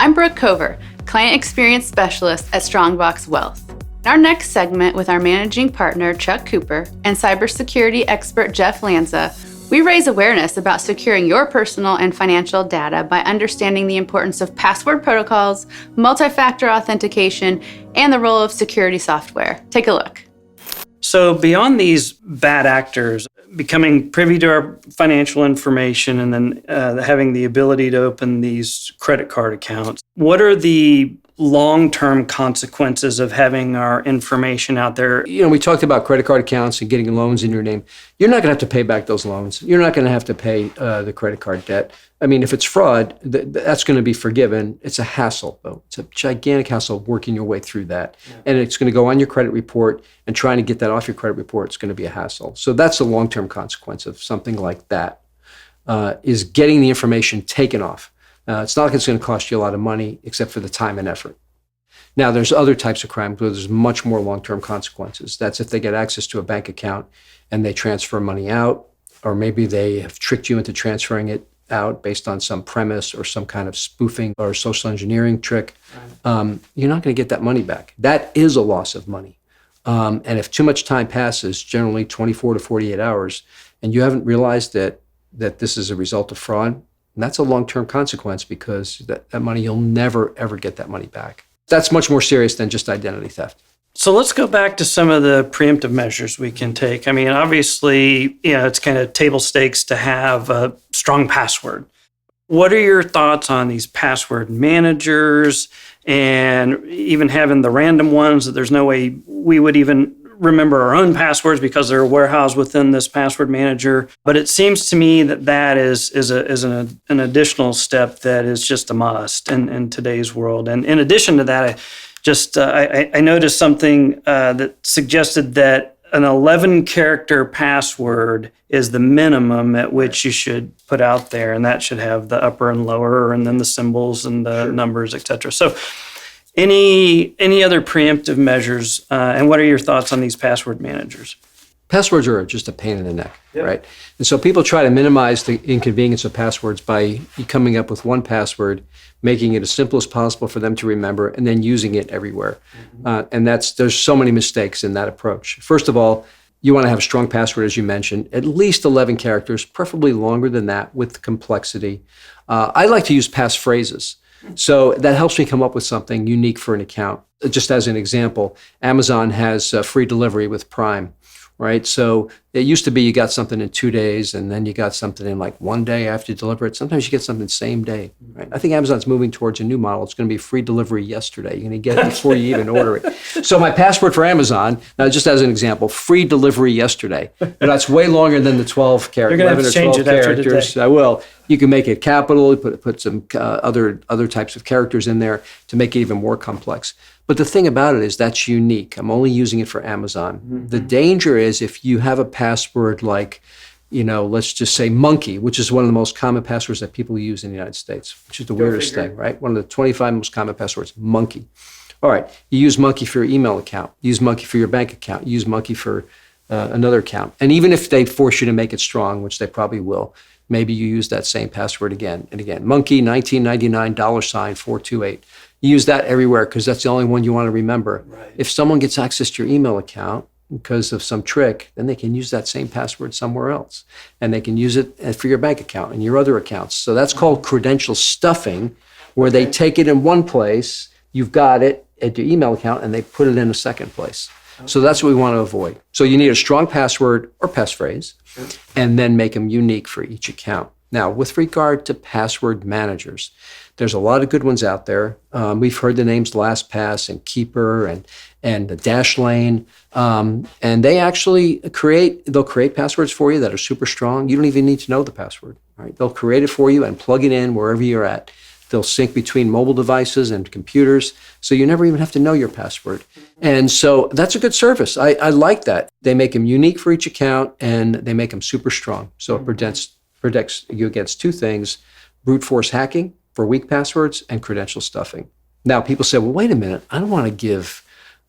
I'm Brooke Cover, Client Experience Specialist at StrongBox Wealth. In our next segment with our managing partner, Chuck Cooper, and cybersecurity expert, Jeff Lanza, we raise awareness about securing your personal and financial data by understanding the importance of password protocols, multi-factor authentication, and the role of security software. Take a look. So beyond these bad actors becoming privy to our financial information and then having the ability to open these credit card accounts, what are the long-term consequences of having our information out there? You know, we talked about credit card accounts and getting loans in your name. You're not going to have to pay back those loans. You're not going to have to pay the credit card debt. I mean, if it's fraud, that's going to be forgiven. It's a hassle, though. It's a gigantic hassle working your way through that. Yeah. And it's going to go on your credit report, and trying to get that off your credit report is going to be a hassle. So that's the long-term consequence of something like that, is getting the information taken off. It's not like it's going to cost you a lot of money, except for the time and effort. Now, there's other types of crimes where there's much more long-term consequences. That's if they get access to a bank account and they transfer money out, or maybe they have tricked you into transferring it out based on some premise or some kind of spoofing or social engineering trick. Right. You're not going to get that money back. That is a loss of money. And if too much time passes, generally 24 to 48 hours, and you haven't realized that this is a result of fraud, and that's a long-term consequence, because that money, you'll never, ever get that money back. That's much more serious than just identity theft. So let's go back to some of the preemptive measures we can take. I mean, obviously, it's kind of table stakes to have a strong password. What are your thoughts on these password managers and even having the random ones that there's no way we would even remember our own passwords because they're warehoused within this password manager? But it seems to me that is an additional step that is just a must in today's world. And in addition to that, I noticed something that suggested that an 11-character password is the minimum at which you should put out there, and that should have the upper and lower, and then the symbols and the numbers, et cetera. So any other preemptive measures, and what are your thoughts on these password managers? Passwords are just a pain in the neck, right? And so people try to minimize the inconvenience of passwords by coming up with one password, making it as simple as possible for them to remember, and then using it everywhere. And there's so many mistakes in that approach. First of all, you want to have a strong password, as you mentioned, at least 11 characters, preferably longer than that with complexity. I like to use passphrases. So that helps me come up with something unique for an account. Just as an example, Amazon has free delivery with Prime, right? So it used to be you got something in 2 days, and then you got something in like 1 day after you deliver it. Sometimes you get something the same day, right? I think Amazon's moving towards a new model. It's going to be free delivery yesterday. You're going to get it before you even order it. So my password for Amazon, now just as an example, free delivery yesterday. But that's way longer than the 12 characters. You're going to have to change it after today. I will. You can make it capital, put some other types of characters in there to make it even more complex. But the thing about it is that's unique. I'm only using it for Amazon. Mm-hmm. The danger is if you have a password like, let's just say monkey, which is one of the most common passwords that people use in the United States, which is the weirdest thing, right? One of the 25 most common passwords, monkey. All right, you use monkey for your email account, you use monkey for your bank account, you use monkey for another account. And even if they force you to make it strong, which they probably will, maybe you use that same password again and again. Monkey, 1999, $428. You use that everywhere because that's the only one you want to remember. Right. If someone gets access to your email account because of some trick, then they can use that same password somewhere else. And they can use it for your bank account and your other accounts. So that's called credential stuffing, where they take it in one place, you've got it at your email account, and they put it in a second place. So that's what we want to avoid. So you need a strong password or passphrase, and then make them unique for each account. Now, with regard to password managers, there's a lot of good ones out there. We've heard the names LastPass and Keeper and the Dashlane, and they actually they'll create passwords for you that are super strong. You don't even need to know the password, right? They'll create it for you and plug it in wherever you're at. They'll sync between mobile devices and computers, so you never even have to know your password. And so that's a good service. I like that. They make them unique for each account, and they make them super strong. So it protects you against two things: brute force hacking for weak passwords and credential stuffing. Now, people say, well, wait a minute, I don't want to give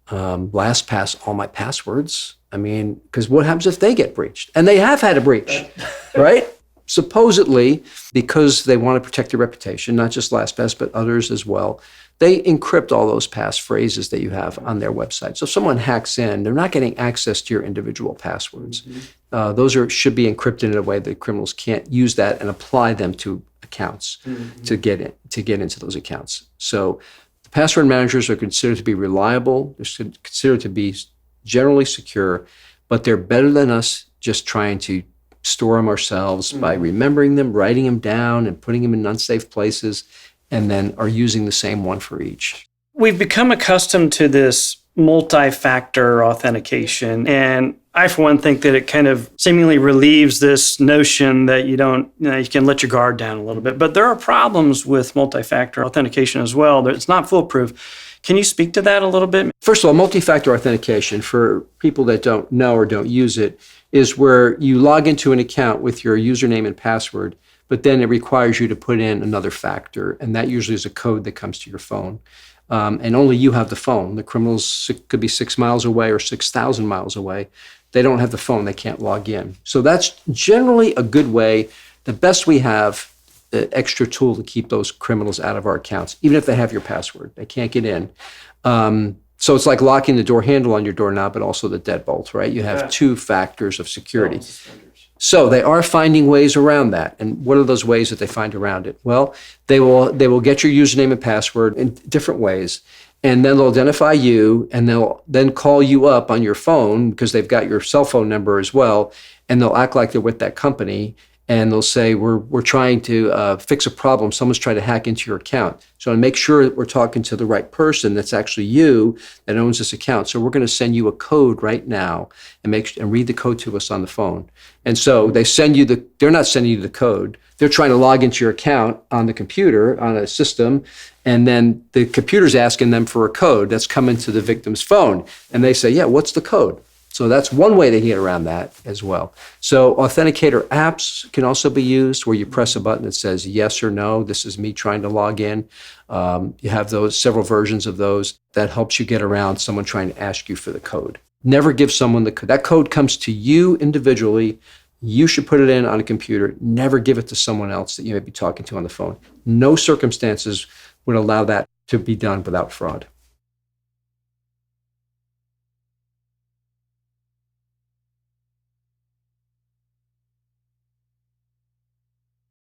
LastPass all my passwords. I mean, because what happens if they get breached? And they have had a breach, right? supposedly, because they want to protect their reputation, not just LastPass, but others as well, they encrypt all those passphrases that you have on their website. So if someone hacks in, they're not getting access to your individual passwords. Those should be encrypted in a way that criminals can't use that and apply them to accounts to get into those accounts. So the password managers are considered to be reliable. They're considered to be generally secure, but they're better than us just trying to store them ourselves by remembering them, writing them down, and putting them in unsafe places, and then are using the same one for each. We've become accustomed to this multi-factor authentication, and I, for one, think that it kind of seemingly relieves this notion that you can let your guard down a little bit. But there are problems with multi-factor authentication as well. It's not foolproof. Can you speak to that a little bit? First of all, multi-factor authentication, for people that don't know or don't use it, is where you log into an account with your username and password, but then it requires you to put in another factor, and that usually is a code that comes to your phone. And only you have the phone. The criminals could be 6 miles away or 6,000 miles away. They don't have the phone. They can't log in. So that's generally a good way. The best we have, the extra tool to keep those criminals out of our accounts, even if they have your password. They can't get in. So it's like locking the door handle on your doorknob, but also the deadbolt, right? You have 2 factors of security. So they are finding ways around that. And what are those ways that they find around it? Well, they will get your username and password in different ways. And then they'll identify you, and they'll then call you up on your phone because they've got your cell phone number as well. And they'll act like they're with that company. And they'll say, we're trying to fix a problem. Someone's trying to hack into your account. So to make sure that we're talking to the right person, that's actually you that owns this account. So we're going to send you a code right now and read the code to us on the phone. And so they're not sending you the code. They're trying to log into your account on the computer, on a system. And then the computer's asking them for a code that's coming to the victim's phone. And they say, yeah, what's the code? So that's one way they get around that as well. So authenticator apps can also be used where you press a button that says yes or no. This is me trying to log in. You have several versions of those that helps you get around someone trying to ask you for the code. Never give someone the code. That code comes to you individually. You should put it in on a computer. Never give it to someone else that you may be talking to on the phone. No circumstances would allow that to be done without fraud.